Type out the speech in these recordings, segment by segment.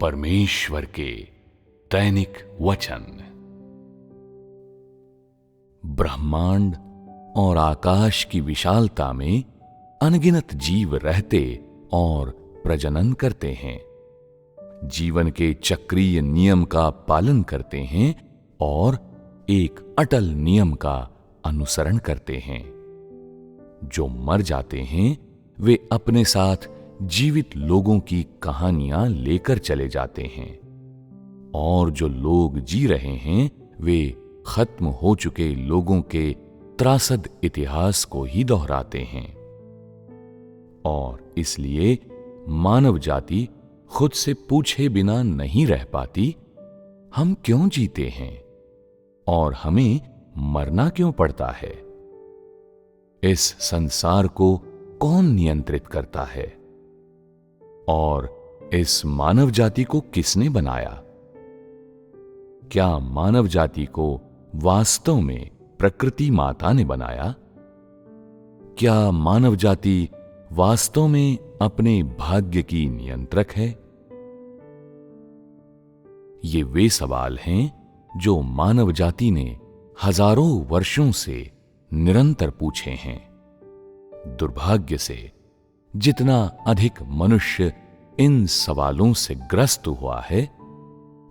परमेश्वर के दैनिक वचन। ब्रह्मांड और आकाश की विशालता में अनगिनत जीव रहते और प्रजनन करते हैं, जीवन के चक्रीय नियम का पालन करते हैं और एक अटल नियम का अनुसरण करते हैं। जो मर जाते हैं वे अपने साथ जीवित लोगों की कहानियां लेकर चले जाते हैं, और जो लोग जी रहे हैं वे खत्म हो चुके लोगों के त्रासद इतिहास को ही दोहराते हैं। और इसलिए मानव जाति खुद से पूछे बिना नहीं रह पाती, हम क्यों जीते हैं और हमें मरना क्यों पड़ता है? इस संसार को कौन नियंत्रित करता है और इस मानव जाति को किसने बनाया? क्या मानव जाति को वास्तव में प्रकृति माता ने बनाया? क्या मानव जाति वास्तव में अपने भाग्य की नियंत्रक है? ये वे सवाल हैं जो मानव जाति ने हजारों वर्षों से निरंतर पूछे हैं। दुर्भाग्य से जितना अधिक मनुष्य इन सवालों से ग्रस्त हुआ है,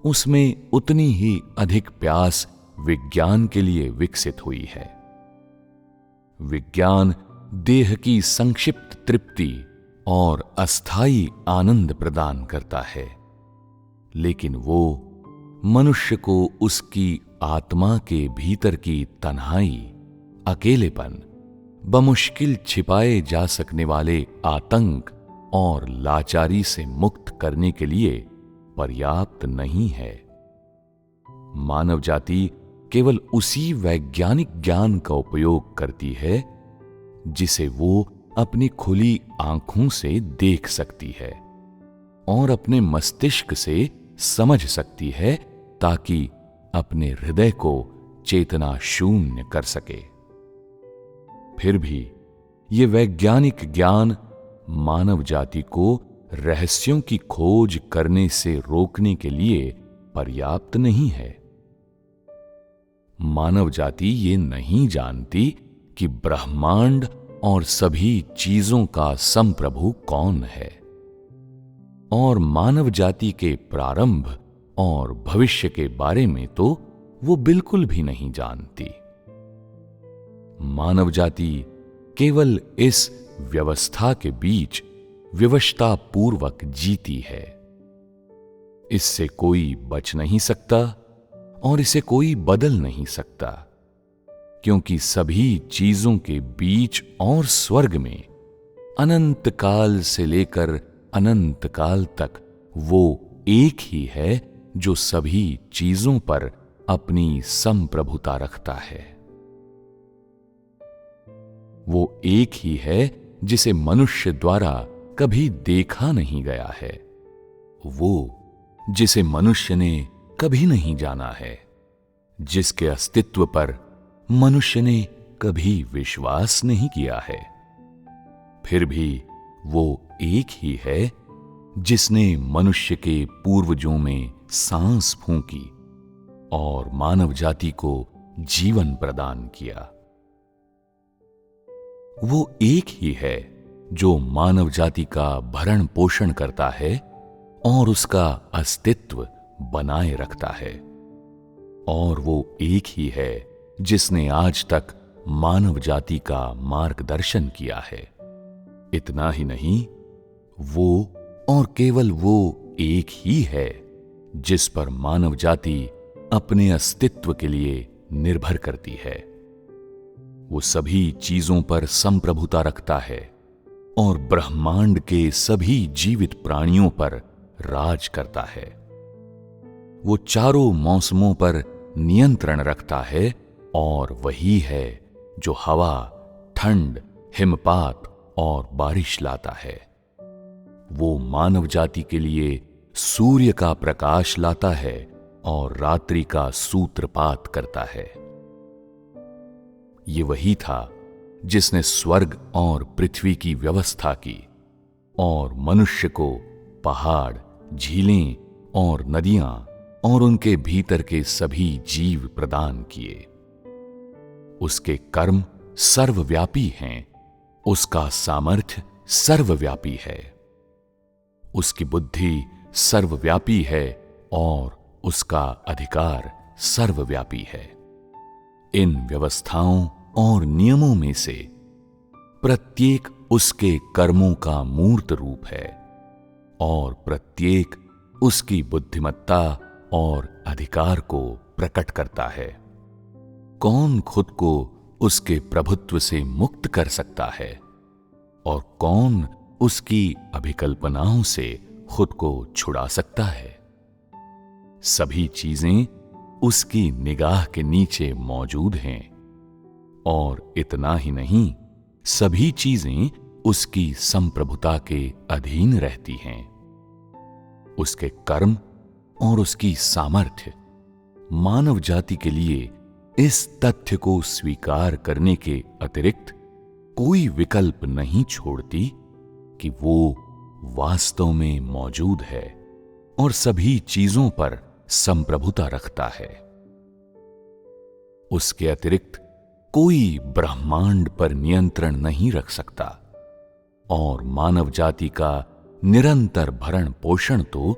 उसमें उतनी ही अधिक प्यास विज्ञान के लिए विकसित हुई है। विज्ञान देह की संक्षिप्त तृप्ति और अस्थायी आनंद प्रदान करता है, लेकिन वो मनुष्य को उसकी आत्मा के भीतर की तन्हाई, अकेलेपन, बमुश्किल छिपाए जा सकने वाले आतंक और लाचारी से मुक्त करने के लिए पर्याप्त नहीं है। मानव जाति केवल उसी वैज्ञानिक ज्ञान का उपयोग करती है जिसे वो अपनी खुली आंखों से देख सकती है और अपने मस्तिष्क से समझ सकती है, ताकि अपने हृदय को चेतना शून्य कर सके। फिर भी ये वैज्ञानिक ज्ञान मानव जाति को रहस्यों की खोज करने से रोकने के लिए पर्याप्त नहीं है। मानव जाति ये नहीं जानती कि ब्रह्मांड और सभी चीजों का संप्रभु कौन है, और मानव जाति के प्रारंभ और भविष्य के बारे में तो वो बिल्कुल भी नहीं जानती। मानव जाति केवल इस व्यवस्था के बीच विवशता पूर्वक जीती है। इससे कोई बच नहीं सकता और इसे कोई बदल नहीं सकता, क्योंकि सभी चीजों के बीच और स्वर्ग में अनंत काल से लेकर अनंत काल तक वो एक ही है जो सभी चीजों पर अपनी संप्रभुता रखता है। वो एक ही है जिसे मनुष्य द्वारा कभी देखा नहीं गया है, वो जिसे मनुष्य ने कभी नहीं जाना है, जिसके अस्तित्व पर मनुष्य ने कभी विश्वास नहीं किया है। फिर भी वो एक ही है जिसने मनुष्य के पूर्वजों में सांस फूंकी और मानव जाति को जीवन प्रदान किया। वो एक ही है जो मानव जाति का भरण पोषण करता है और उसका अस्तित्व बनाए रखता है, और वो एक ही है जिसने आज तक मानव जाति का मार्गदर्शन किया है। इतना ही नहीं, वो और केवल वो एक ही है जिस पर मानव जाति अपने अस्तित्व के लिए निर्भर करती है। वो सभी चीजों पर संप्रभुता रखता है और ब्रह्मांड के सभी जीवित प्राणियों पर राज करता है। वो चारों मौसमों पर नियंत्रण रखता है, और वही है जो हवा, ठंड, हिमपात और बारिश लाता है। वो मानव जाति के लिए सूर्य का प्रकाश लाता है और रात्रि का सूत्रपात करता है। ये वही था जिसने स्वर्ग और पृथ्वी की व्यवस्था की और मनुष्य को पहाड़, झीलें और नदियां और उनके भीतर के सभी जीव प्रदान किए। उसके कर्म सर्वव्यापी हैं, उसका सामर्थ्य सर्वव्यापी है, उसकी बुद्धि सर्वव्यापी है और उसका अधिकार सर्वव्यापी है। इन व्यवस्थाओं और नियमों में से प्रत्येक उसके कर्मों का मूर्त रूप है और प्रत्येक उसकी बुद्धिमत्ता और अधिकार को प्रकट करता है। कौन खुद को उसके प्रभुत्व से मुक्त कर सकता है और कौन उसकी अभिकल्पनाओं से खुद को छुड़ा सकता है? सभी चीजें उसकी निगाह के नीचे मौजूद हैं और इतना ही नहीं, सभी चीजें उसकी संप्रभुता के अधीन रहती हैं। उसके कर्म और उसकी सामर्थ्य मानव जाति के लिए इस तथ्य को स्वीकार करने के अतिरिक्त कोई विकल्प नहीं छोड़ती कि वो वास्तव में मौजूद है और सभी चीजों पर संप्रभुता रखता है। उसके अतिरिक्त कोई ब्रह्मांड पर नियंत्रण नहीं रख सकता और मानव जाति का निरंतर भरण पोषण तो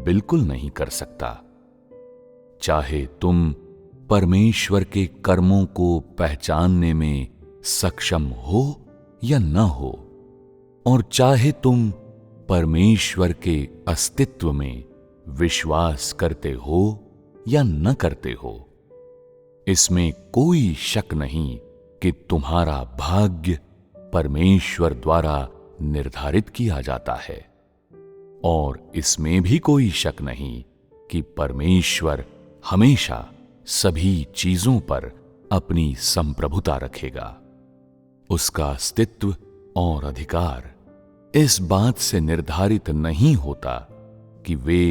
बिल्कुल नहीं कर सकता। चाहे तुम परमेश्वर के कर्मों को पहचानने में सक्षम हो या न हो, और चाहे तुम परमेश्वर के अस्तित्व में विश्वास करते हो या न करते हो, इसमें कोई शक नहीं कि तुम्हारा भाग्य परमेश्वर द्वारा निर्धारित किया जाता है, और इसमें भी कोई शक नहीं कि परमेश्वर हमेशा सभी चीजों पर अपनी संप्रभुता रखेगा। उसका अस्तित्व और अधिकार इस बात से निर्धारित नहीं होता कि वे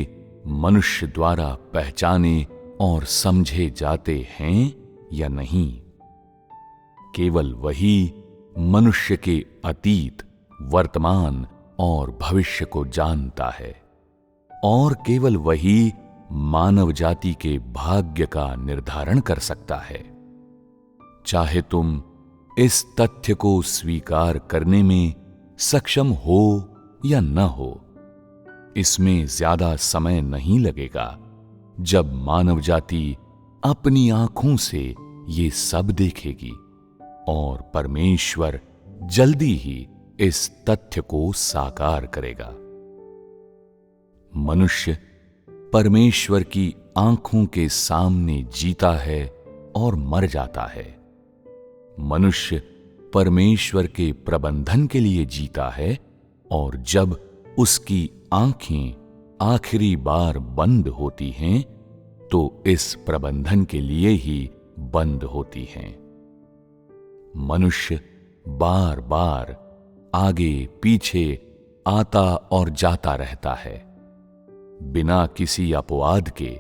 मनुष्य द्वारा पहचाने और समझे जाते हैं या नहीं। केवल वही मनुष्य के अतीत, वर्तमान और भविष्य को जानता है, और केवल वही मानव जाति के भाग्य का निर्धारण कर सकता है। चाहे तुम इस तथ्य को स्वीकार करने में सक्षम हो या न हो, इसमें ज्यादा समय नहीं लगेगा जब मानव जाति अपनी आंखों से ये सब देखेगी और परमेश्वर जल्दी ही इस तथ्य को साकार करेगा। मनुष्य परमेश्वर की आंखों के सामने जीता है और मर जाता है। मनुष्य परमेश्वर के प्रबंधन के लिए जीता है, और जब उसकी आंखें आखिरी बार बंद होती हैं तो इस प्रबंधन के लिए ही बंद होती हैं। मनुष्य बार बार आगे पीछे आता और जाता रहता है, बिना किसी अपवाद के।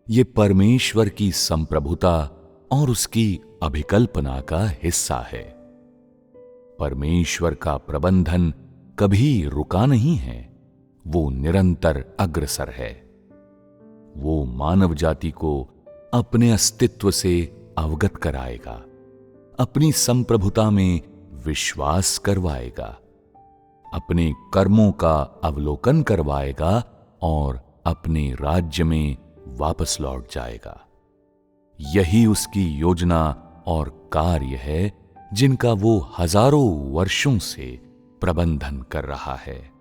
ये परमेश्वर की संप्रभुता और उसकी अभिकल्पना का हिस्सा है। परमेश्वर का प्रबंधन कभी रुका नहीं है, वो निरंतर अग्रसर है। वो मानव जाति को अपने अस्तित्व से अवगत कराएगा, अपनी संप्रभुता में विश्वास करवाएगा, अपने कर्मों का अवलोकन करवाएगा और अपने राज्य में वापस लौट जाएगा। यही उसकी योजना और कार्य है जिनका वो हजारों वर्षों से प्रबंधन कर रहा है।